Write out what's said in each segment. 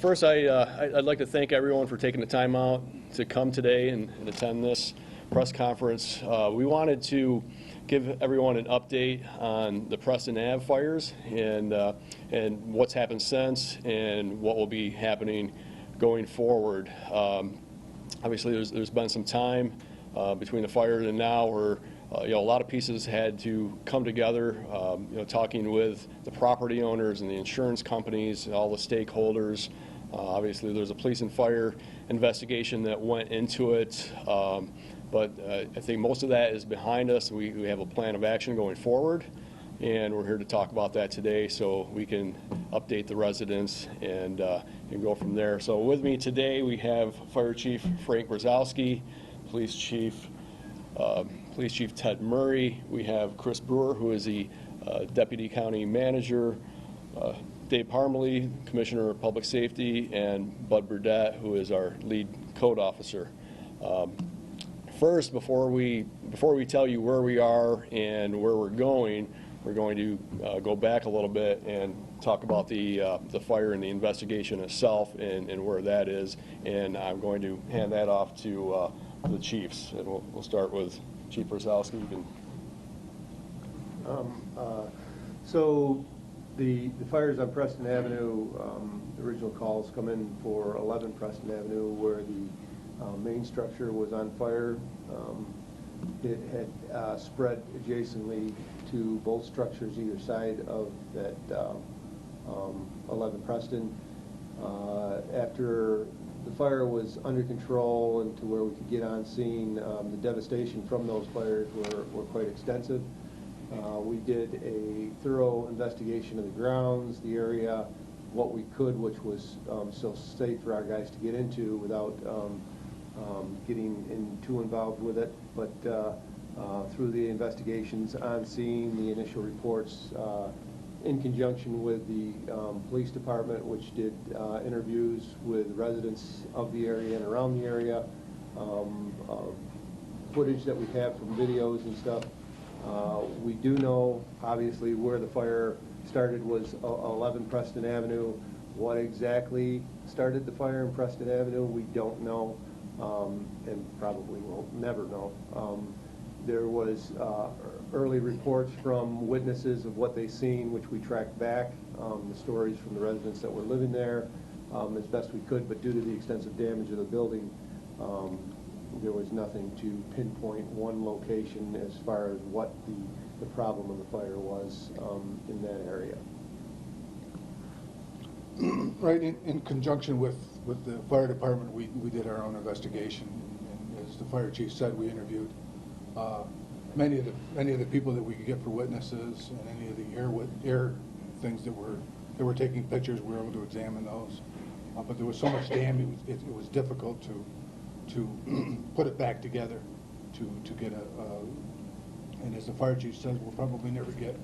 First, I'd like to thank everyone for taking the time out to come today and attend this press conference. We wanted to give everyone an update on the Preston Ave fires and what's happened since and what will be happening going forward. Obviously, there's been some time between the fire and now where a lot of pieces had to come together, talking with the property owners and the insurance companies, all the stakeholders. Obviously, there's a police and fire investigation that went into it, but I think most of that is behind us. We have a plan of action going forward, and we're here to talk about that today so we can update the residents and go from there. So with me today, we have Fire Chief Frank Brzezowski, Police Chief Ted Murray. We have Chris Brewer, who is the Deputy County Manager, Dave Parmalee, Commissioner of Public Safety, and Bud Burdett, who is our Lead Code Officer. First, before we tell you where we are and where we're going to go back a little bit and talk about the fire and the investigation itself and where that is. And I'm going to hand that off to the chiefs, and we'll start with Chief Brzezowski. You can. So the fires on Preston Avenue, the original calls come in for 11 Preston Avenue, where the main structure was on fire. It had spread adjacently to both structures either side of that 11 Preston. After the fire was under control and to where we could get on scene, the devastation from those fires were quite extensive. We did a thorough investigation of the grounds, the area, what we could, which was still safe for our guys to get into without getting too involved with it. But through the investigations on scene, the initial reports, in conjunction with the police department, which did interviews with residents of the area and around the area, footage that we have from videos and stuff. We do know, obviously, where the fire started was 11 Preston Avenue. What exactly started the fire in Preston Avenue, we don't know, and probably will never know. There was early reports from witnesses of what they seen, which we tracked back, the stories from the residents that were living there as best we could, but due to the extensive damage of the building, there was nothing to pinpoint one location as far as what the problem of the fire was in that area. Right, in conjunction with the fire department, we did our own investigation, and as the fire chief said, we interviewed many of the people that we could get for witnesses, and any of the air things that were taking pictures. We were able to examine those, but there was so much damage, it was difficult to put it back together to get and as the fire chief says, we'll probably never get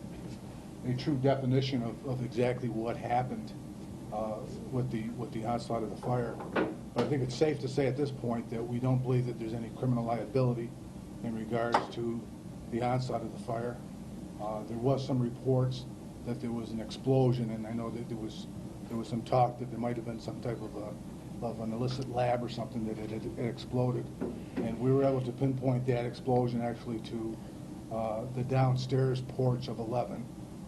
a true definition of exactly what happened with the onslaught of the fire. But I think it's safe to say at this point that we don't believe that there's any criminal liability in regards to the onslaught of the fire. There was some reports that there was an explosion, and I know that there was some talk that there might have been some type of an illicit lab or something that had exploded, and we were able to pinpoint that explosion actually to the downstairs porch of 11,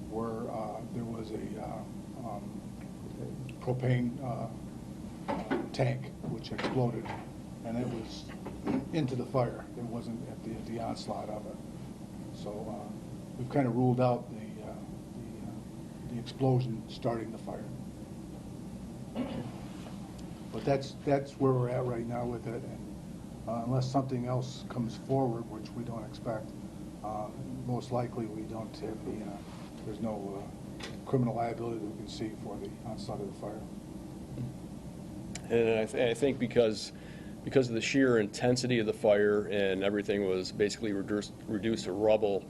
where there was a propane tank which exploded, and it was into the fire. It wasn't at the onslaught of it. So we've kind of ruled out the explosion starting the fire. But that's where we're at right now with it, and unless something else comes forward, which we don't expect, most likely we don't have there's no criminal liability that we can see for the onslaught of the fire. And I think because of the sheer intensity of the fire and everything was basically reduced to rubble,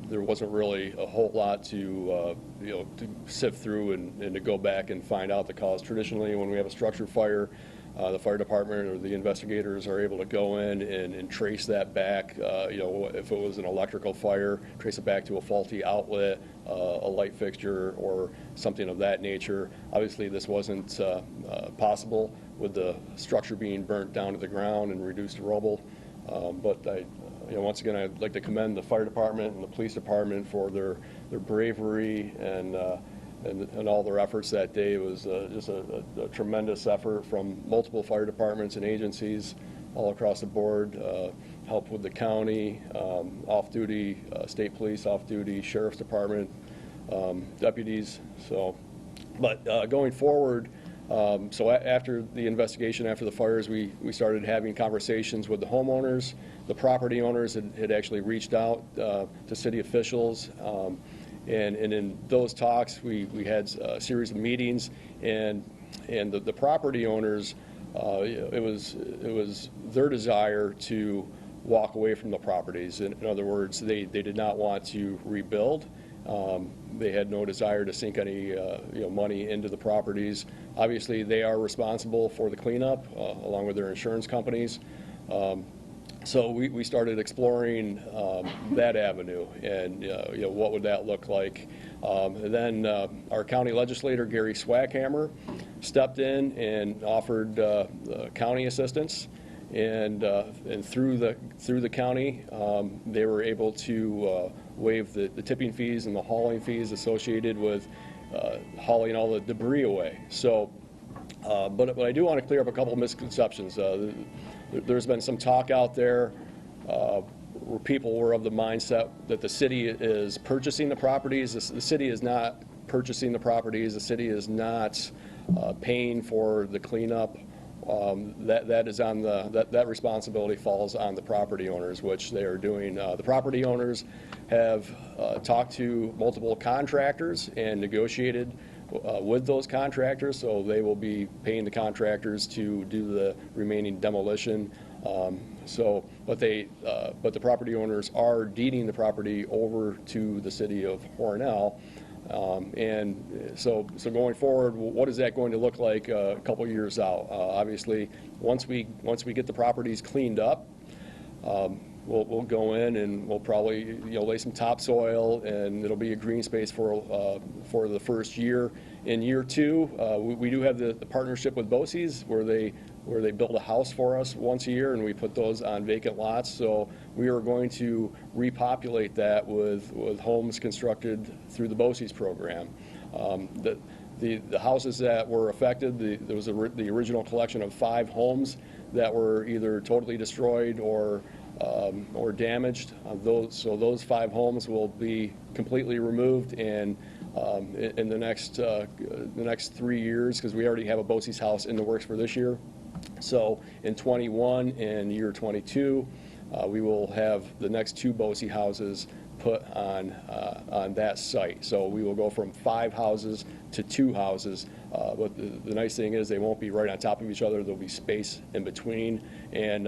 there wasn't really a whole lot to, to sift through and to go back and find out the cause. Traditionally, when we have a structure fire, the fire department or the investigators are able to go in and trace that back. If it was an electrical fire, trace it back to a faulty outlet, a light fixture, or something of that nature. Obviously, this wasn't possible with the structure being burnt down to the ground and reduced to rubble. But once again, I'd like to commend the fire department and the police department for their bravery and all their efforts that day. It was just a tremendous effort from multiple fire departments and agencies all across the board. Help with the county, off-duty, state police off-duty, sheriff's department, deputies. But going forward, after the investigation, after the fires, we started having conversations with the homeowners. The property owners had actually reached out to city officials. And in those talks, we had a series of meetings, and the property owners, it was their desire to walk away from the properties. In other words, they did not want to rebuild. They had no desire to sink any money into the properties. Obviously, they are responsible for the cleanup, along with their insurance companies. So we started exploring that avenue, and what would that look like. Then our county legislator, Gary Swackhammer, stepped in and offered county assistance, and through the county, they were able to waive the tipping fees and the hauling fees associated with hauling all the debris away. So, but I do want to clear up a couple of misconceptions. There's been some talk out there where people were of the mindset that the city is purchasing the properties. The city is not purchasing the properties. The city is not paying for the cleanup. That is on that responsibility falls on the property owners, which they are doing. The property owners have talked to multiple contractors and negotiated with those contractors, so they will be paying the contractors to do the remaining demolition. But the property owners are deeding the property over to the city of Hornell. And so going forward, what is that going to look like a couple years out? Obviously, once we get the properties cleaned up, we'll go in and we'll probably lay some topsoil, and it'll be a green space for the first year. In year two, we do have the partnership with BOCES where they build a house for us once a year, and we put those on vacant lots. So we are going to repopulate that with homes constructed through the BOCES program. The houses that were affected, there was the original collection of 5 homes that were either totally destroyed or damaged. So those 5 homes will be completely removed, and in the next 3 years, because we already have a BOCES house in the works for this year. So in 21 and year 22, we will have the next 2 BOCES houses put on that site. So we will go from 5 houses to 2 houses. But the nice thing is they won't be right on top of each other. There'll be space in between, and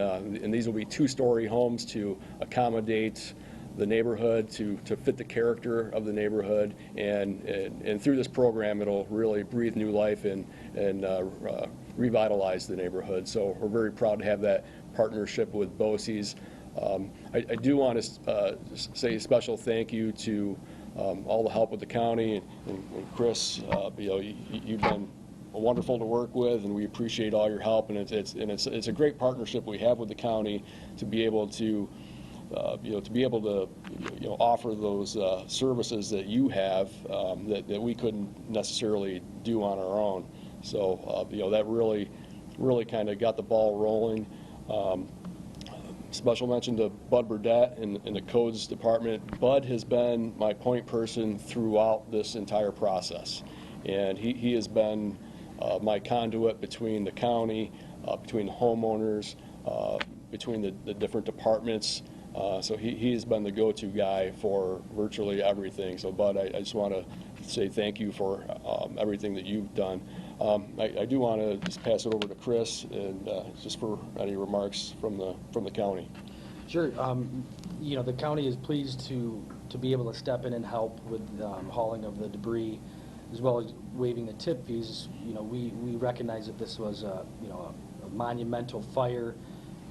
these will be 2-story homes to accommodate the neighborhood, to fit the character of the neighborhood, and through this program, it'll really breathe new life and revitalize the neighborhood. So we're very proud to have that partnership with BOCES. I do want to say a special thank you to all the help with the county, and Chris. You've been wonderful to work with, and we appreciate all your help. And it's a great partnership we have with the county to be able to offer those services that you have that we couldn't necessarily do on our own. So that really kind of got the ball rolling. Special mention to Bud Burdett in the codes department. Bud has been my point person throughout this entire process, and he has been my conduit between the county, between the homeowners, between the different departments. So he has been the go-to guy for virtually everything. So Bud, I just want to say thank you for everything that you've done. I do want to just pass it over to Chris, and just for any remarks from the county. Sure. You know, the county is pleased to be able to step in and help with hauling of the debris, as well as waiving the tip fees. You know, we recognize that this was a monumental fire,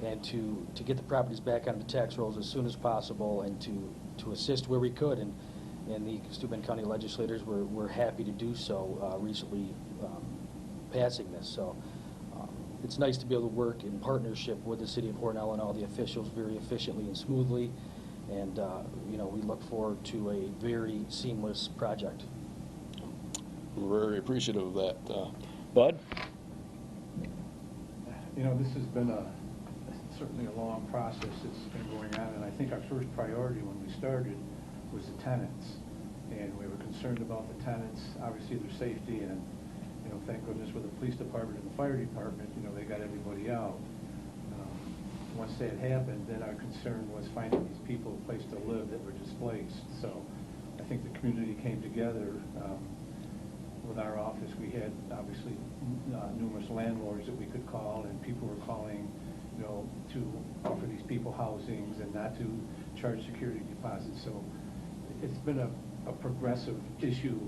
and to get the properties back on the tax rolls as soon as possible, and to assist where we could. And the Steuben County legislators were happy to do so, recently passing this. So it's nice to be able to work in partnership with the city of Hornell and all the officials very efficiently and smoothly. And you know, we look forward to a very seamless project. We're very appreciative of that. Bud? You know, this has been certainly a long process that's been going on, and I think our first priority when we started was the tenants. And we were concerned about the tenants, obviously their safety, and, you know, thank goodness with the police department and the fire department, you know, they got everybody out. Once that happened, then our concern was finding these people a place to live that were displaced. So I think the community came together. With our office, we had obviously numerous landlords that we could call, and people were calling, you know, to offer these people housings and not to charge security deposits. So it's been a progressive issue,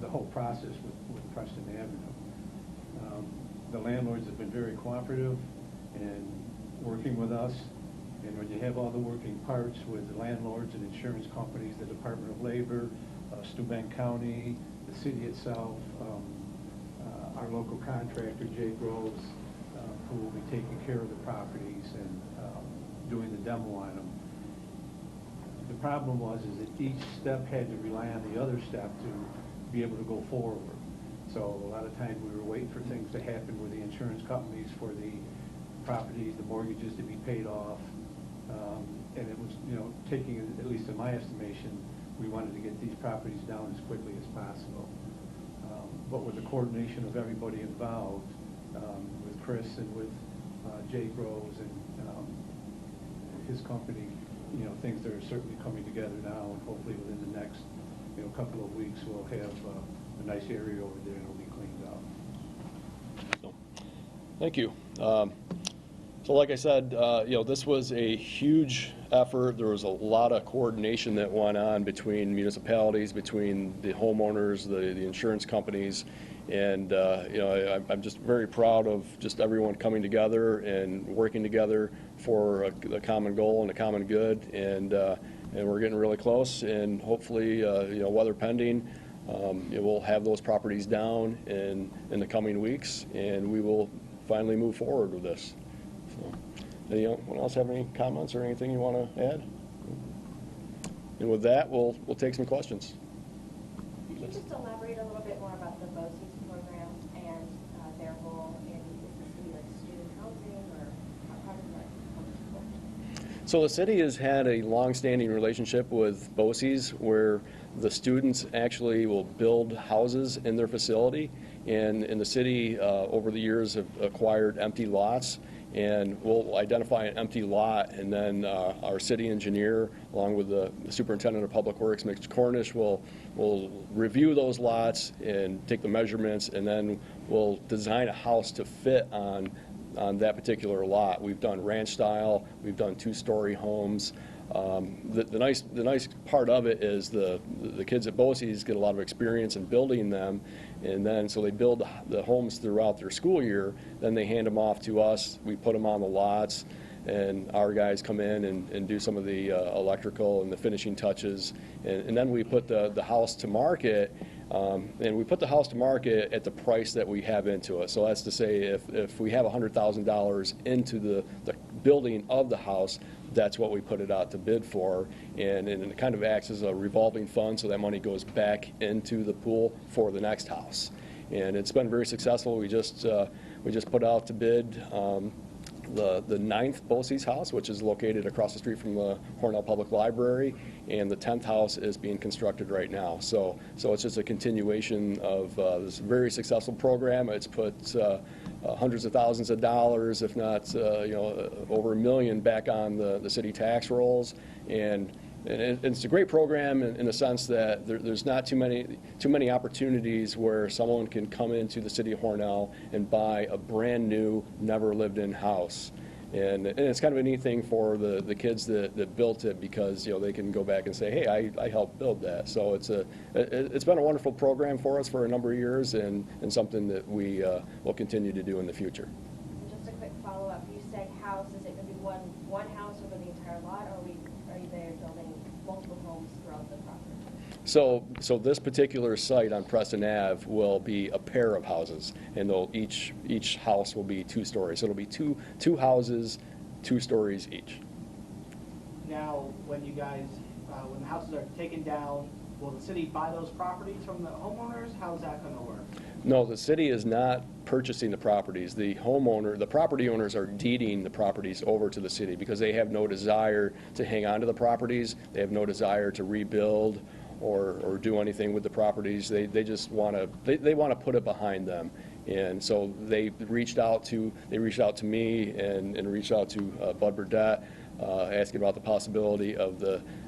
the whole process with Preston Avenue. The landlords have been very cooperative and working with us, and when you have all the working parts with the landlords and insurance companies, the Department of Labor, Steuben County, the city itself, our local contractor, Jay Groves, who will be taking care of the properties and doing the demo on them. The problem was is that each step had to rely on the other step to be able to go forward. So a lot of times we were waiting for things to happen with the insurance companies for the properties, the mortgages to be paid off, and it was, you know, taking, at least in my estimation, we wanted to get these properties down as quickly as possible. But with the coordination of everybody involved, with Chris and with Jay Groves and his company, you know, things that are certainly coming together now, and hopefully within the next, you know, couple of weeks we'll have a nice area over there and it'll be cleaned up. So, thank you. So like I said, you know, this was a huge effort. There was a lot of coordination that went on between municipalities, between the homeowners, the insurance companies, and you know, I'm just very proud of just everyone coming together and working together for a common goal and a common good, and we're getting really close, and hopefully, you know, weather pending, we'll have those properties down in the coming weeks, and we will finally move forward with this. So, anyone else have any comments or anything you want to add? And with that, we'll take some questions. Could you just elaborate a little bit more about the BOCES program and their role in, is this going to be like student housing, or how does that work? So the city has had a long-standing relationship with BOCES where the students actually will build houses in their facility, and the city over the years have acquired empty lots, and we'll identify an empty lot, and then our city engineer, along with the superintendent of public works, Mitch Cornish, will review those lots and take the measurements, and then we'll design a house to fit on that particular lot. We've done ranch style, we've done two-story homes. The nice part of it is the kids at BOCES get a lot of experience in building them, and then so they build the homes throughout their school year, then they hand them off to us, we put them on the lots, and our guys come in and do some of the electrical and the finishing touches, and then we put the house to market, and we put the house to market at the price that we have into it. So that's to say, if we have $100,000 into the building of the house, that's what we put it out to bid for, and it kind of acts as a revolving fund, so that money goes back into the pool for the next house. And it's been very successful. We just put out to bid the 9th BOCES house, which is located across the street from the Hornell Public Library, and the 10th house is being constructed right now. So it's just a continuation of this very successful program. It's put hundreds of thousands of dollars, if not over $1 million, back on the city tax rolls, and it's a great program in the sense that there's not too many opportunities where someone can come into the city of Hornell and buy a brand new, never lived in house. And it's kind of a neat thing for the kids that built it, because they can go back and say, hey, I helped build that. So it's been a wonderful program for us for a number of years, and something that we will continue to do in the future. And just a quick follow-up, you said house, is it going to be one house over the entire lot, or are you there building multiple homes throughout the property? So this particular site on Preston Ave will be a pair of houses, and each house will be 2 stories. So it'll be two houses, 2 stories each. Now, when you guys, when the houses are taken down, will the city buy those properties from the homeowners? How's that going to work? No, the city is not purchasing the properties. The property owners are deeding the properties over to the city, because they have no desire to hang on to the properties. They have no desire to rebuild or do anything with the properties. They just want to put it behind them. And so they reached out to me and reached out to Bud Burdett, asking about the possibility of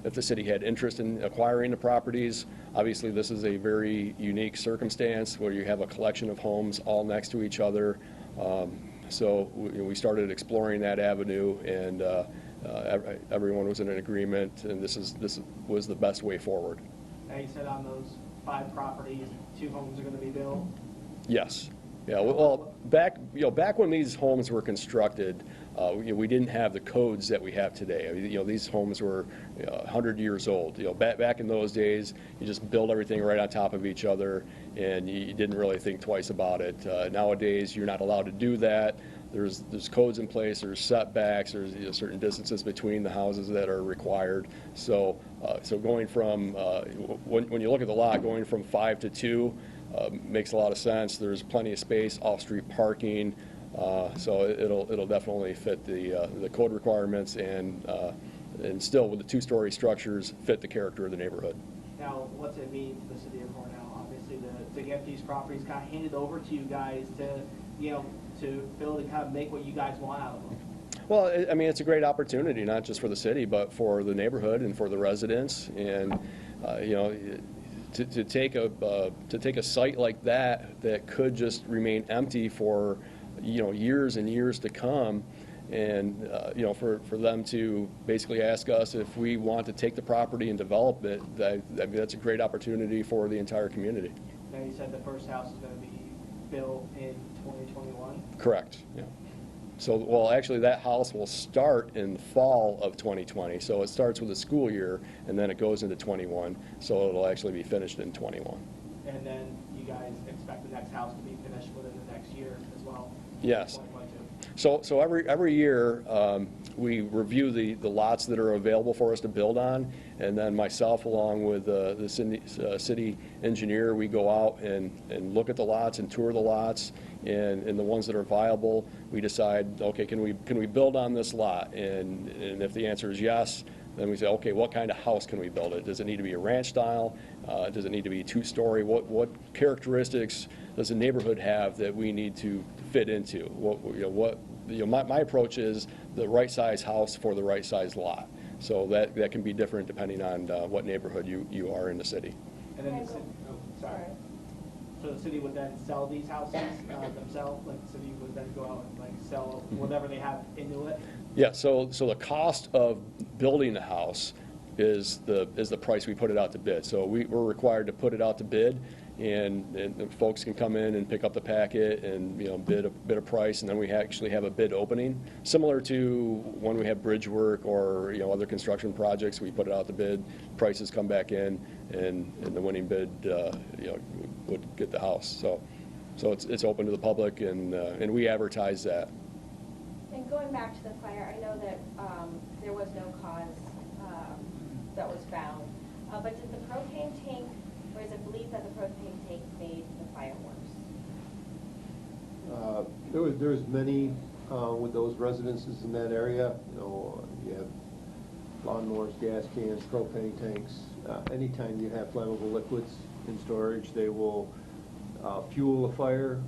if the city had interest in acquiring the properties. Obviously, this is a very unique circumstance where you have a collection of homes all next to each other. So we started exploring that avenue, and everyone was in an agreement, and this was the best way forward. Now, you said on those 5 properties, 2 homes are going to be built. Yes. Yeah. Well, back when these homes were constructed, we didn't have the codes that we have today. I mean, these homes were 100 years old. Back in those days, you just build everything right on top of each other, and you didn't really think twice about it. Nowadays, you're not allowed to do that. There's codes in place. There's setbacks. There's certain distances between the houses that are required. So going from when you look at the lot, going from 5 to 2 makes a lot of sense. There's plenty of space, off-street parking. So it'll definitely fit the code requirements, and still with the 2-story structures fit the character of the neighborhood. Now, what's it mean to the city of Hornell? Obviously, to get these properties kind of handed over to you guys to build and kind of make what you guys want out of them. Well, I mean, it's a great opportunity, not just for the city, but for the neighborhood and for the residents. And to take a site like that could just remain empty for years and years to come, and for them to basically ask us if we want to take the property and develop it, that's a great opportunity for the entire community. Now, you said the first house is going to be built in 2021? Correct. Yeah. So, well, actually, that house will start in the fall of 2020. So it starts with the school year, and then it goes into 21. So it'll actually be finished in 21. And then you guys expect the next house to be finished within the next year as well? Yes. 2022. So every year, we review the lots that are available for us to build on, and then myself, along with the city engineer, we go out and look at the lots and tour the lots, and the ones that are viable, we decide, okay, can we build on this lot? And if the answer is yes, then we say, okay, what kind of house can we build it? Does it need to be a ranch style? Does it need to be 2-story? What characteristics does the neighborhood have that we need to fit into? My approach is the right size house for the right size lot. So that can be different depending on what neighborhood you are in the city. And then the city, sorry. So the city would then sell these houses themselves? Like the city would then go out and sell whatever they have into it? Yeah, so the cost of building the house is the price we put it out to bid. So we're required to put it out to bid, and folks can come in and pick up the packet and bid a price, and then we actually have a bid opening, similar to when we have bridge work or other construction projects. We put it out to bid, prices come back in, and the winning bid would get the house. So it's open to the public, and we advertise that. And going back to the fire, I know that there was no cause that was found, but did the propane tank, or is it believed that the propane tank made the fire worse? There was many with those residences in that area. You have lawnmowers, gas cans, propane tanks. Anytime you have flammable liquids in storage, they will fuel a fire.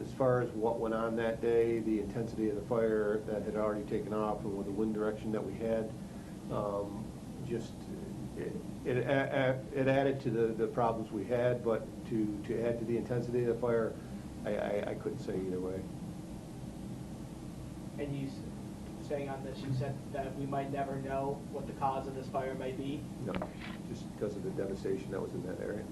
As far as what went on that day, the intensity of the fire that had already taken off, and with the wind direction that we had, it added to the problems we had. But to add to the intensity of the fire, I couldn't say either way. And saying on this, you said that we might never know what the cause of this fire may be. No, just because of the devastation that was in that area.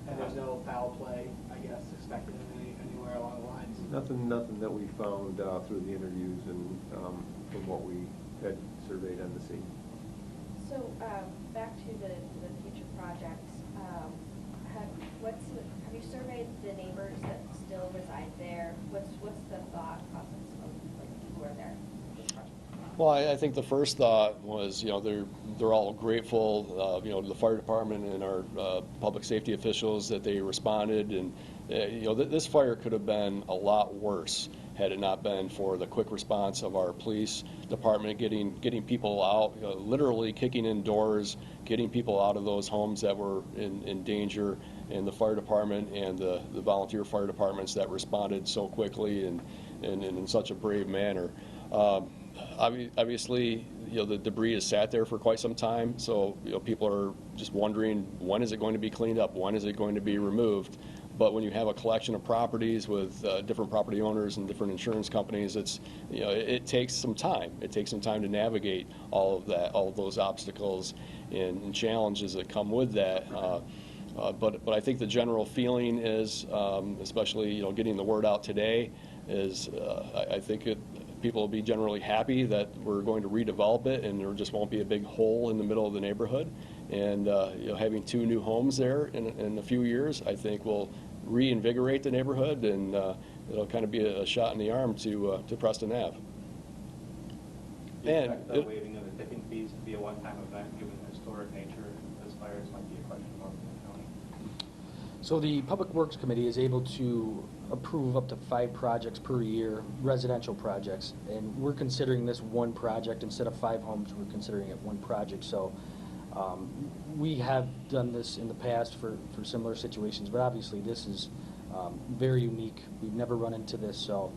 And there's no foul play, I guess, expected anywhere along the lines. Nothing that we found through the interviews and from what we had surveyed on the scene. So, back to the future projects, have you surveyed the neighbors that still reside there? What's the thought process of the people who are there? for this project? Well, I think the first thought was, they're all grateful, to the fire department and our public safety officials that they responded, and this fire could have been a lot worse had it not been for the quick response of our police department getting people out, literally kicking in doors, getting people out of those homes that were in danger, and the fire department and the volunteer fire departments that responded so quickly and in such a brave manner. Obviously, the debris has sat there for quite some time, so people are just wondering, when is it going to be cleaned up? When is it going to be removed? But when you have a collection of properties with different property owners and different insurance companies, it takes some time. It takes some time to navigate all of that, all of those obstacles and challenges that come with that. But I think the general feeling is, especially getting the word out today, is I think people will be generally happy that we're going to redevelop it, and there just won't be a big hole in the middle of the neighborhood. And having 2 new homes there in a few years, I think will reinvigorate the neighborhood, and it'll kind of be a shot in the arm to Preston Ave. Do you expect the waiving of the tipping fees to be a one-time event, given the historic nature of this fire? This might be a question about the county. So the Public Works Committee is able to approve up to 5 projects per year, residential projects, and we're considering this one project. Instead of 5 homes, we're considering it one project. So we have done this in the past for similar situations, but obviously this is very unique. We've never run into this, so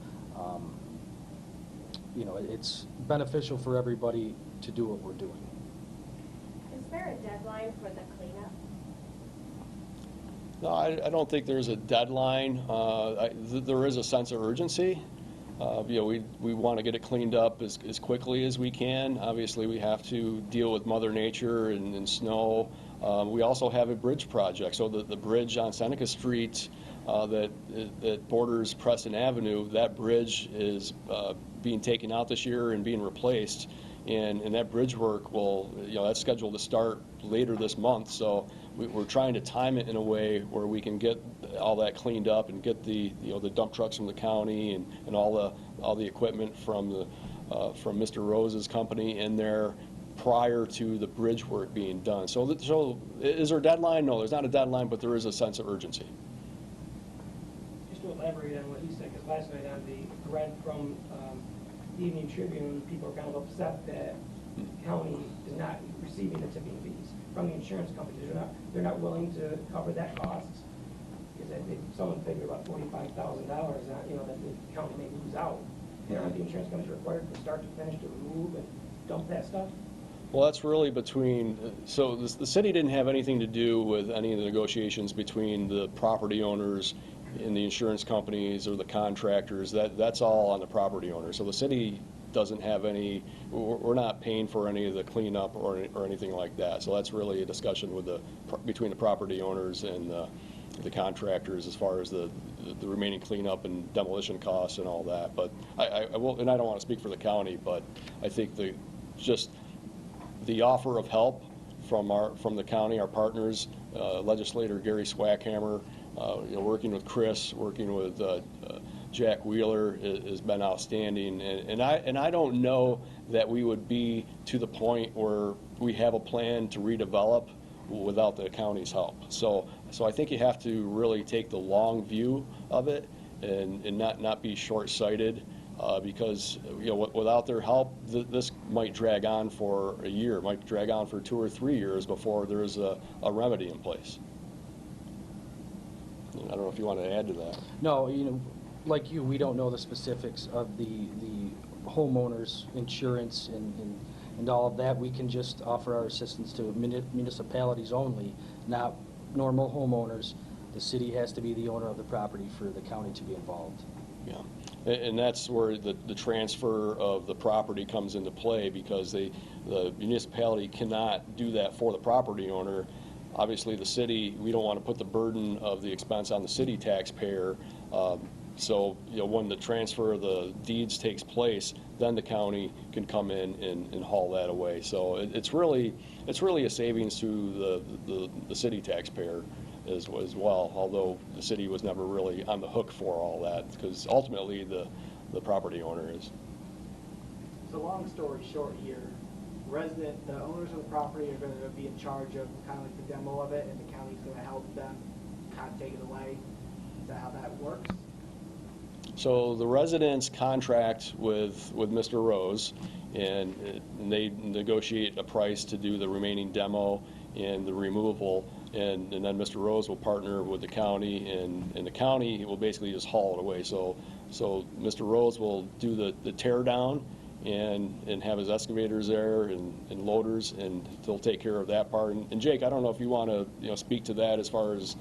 it's beneficial for everybody to do what we're doing. Is there a deadline for the cleanup? No, I don't think there's a deadline. There is a sense of urgency. We want to get it cleaned up as quickly as we can. Obviously, we have to deal with Mother Nature and snow. We also have a bridge project. So the bridge on Seneca Street that borders Preston Avenue, that bridge is being taken out this year and being replaced. And that bridge work that's scheduled to start later this month. So we're trying to time it in a way where we can get all that cleaned up and get the dump trucks from the county and all the equipment from Mr. Rose's company in there prior to the bridge work being done. So is there a deadline? No, there's not a deadline, but there is a sense of urgency. Just to elaborate on what he said, because last night on the thread from the Evening Tribune, people are kind of upset that the county is not receiving the tipping fees from the insurance companies. They're not willing to cover that cost, because someone figured about $45,000 that the county may lose out. Aren't the insurance companies required from start to finish to remove and dump that stuff? Well, that's really so the city didn't have anything to do with any of the negotiations between the property owners and the insurance companies or the contractors. That's all on the property owner. So the city doesn't have we're not paying for any of the cleanup or anything like that. So that's really a discussion between the property owners and the contractors as far as the remaining cleanup and demolition costs and all that. But I will, and I don't want to speak for the county, but I think the offer of help from the county, our partners, legislator Gary Swackhammer, working with Chris, working with Jack Wheeler has been outstanding, and I don't know that we would be to the point where we have a plan to redevelop without the county's help. So I think you have to really take the long view of it and not be short-sighted, because without their help, this might drag on for a year, might drag on for 2 or 3 years before there is a remedy in place. I don't know if you want to add to that. No, like we don't know the specifics of the homeowners insurance and all of that. We can just offer our assistance to municipalities only, not normal homeowners. The city has to be the owner of the property for the county to be involved. Yeah. And that's where the transfer of the property comes into play, because the municipality cannot do that for the property owner. Obviously, the city, we don't want to put the burden of the expense on the city taxpayer. So, when the transfer of the deeds takes place, then the county can come in and haul that away. So it's really a savings to the city taxpayer as well, although the city was never really on the hook for all that, because ultimately the property owner is. So long story short here, the owners of the property are gonna be in charge of kind of like the demo of it, and the county's gonna help them kind of take it away. Is that how that works? So the residents contract with Mr. Rose, and they negotiate a price to do the remaining demo and the removal, and then Mr. Rose will partner with the county, and the county will basically just haul it away. So Mr. Rose will do the tear down and have his excavators there and loaders, and they'll take care of that part. And Jake, I don't know if you want to speak to that as far as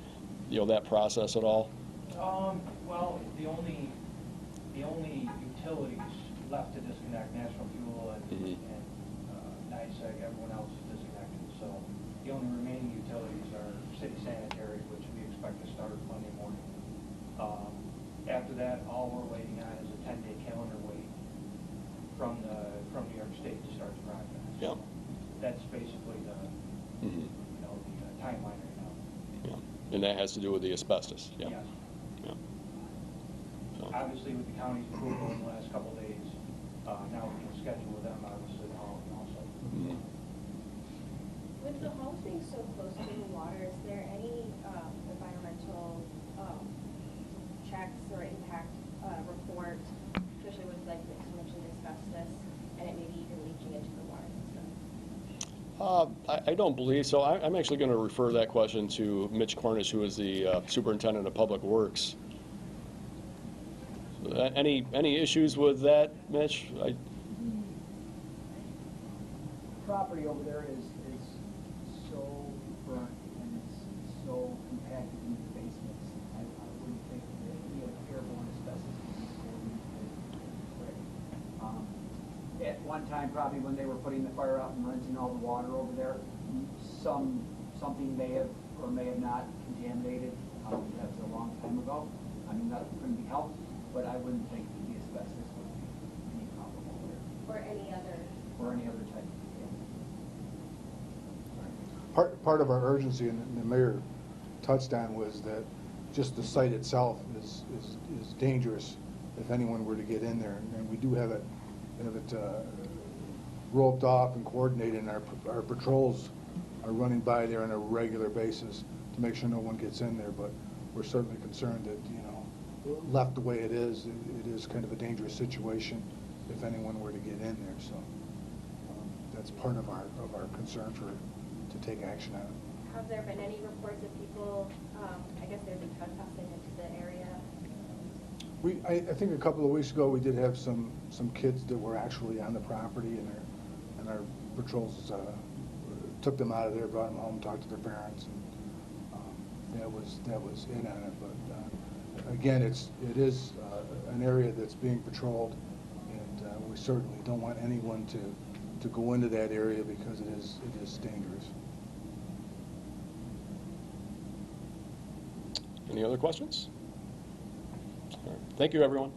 that process at all. Well, the only utilities left to disconnect, National Fuel and NYSEG, everyone else is disconnected. So the only remaining utilities are city sanitary, which we expect to start Monday morning. After that, all we're waiting on is a 10-day calendar wait from New York State to start the project. Yeah. That's basically the timeline right now. Yeah. And that has to do with the asbestos. Yeah. Yes. Yeah. So. Obviously, with the county's approval in the last couple of days, now we can schedule with them, obviously, the hauling also. Mhm. With the homes being so close to the water, is there any environmental checks or impact report, especially with, like you mentioned, asbestos, and it maybe even leaching into the water system? I don't believe so. I'm actually going to refer that question to Mitch Cornish, who is the Superintendent of Public Works. Any issues with that, Mitch? Property over there is so burnt and it's so compacted in the basements. I wouldn't think that any airborne asbestos would be at one time, probably when they were putting the fire out and rinsing all the water over there, something may have or may have not contaminated. That's a long time ago. I mean, that couldn't be helped, but I wouldn't think that the asbestos would be any problem over there. Or any other? Or any other type. Part of our urgency, and the mayor touched on, was that just the site itself is dangerous if anyone were to get in there. And we do have it roped off and coordinated, and our patrols are running by there on a regular basis to make sure no one gets in there. But we're certainly concerned that, left the way it is kind of a dangerous situation if anyone were to get in there. So that's part of our concern to take action on it. Have there been any reports of people, I guess they've been trespassing into the area? I think a couple of weeks ago we did have some kids that were actually on the property, and our patrols took them out of there, brought them home, talked to their parents, and that was it on it. But again, it is an area that's being patrolled, and we certainly don't want anyone to go into that area because it is dangerous. Any other questions? All right. Thank you, everyone.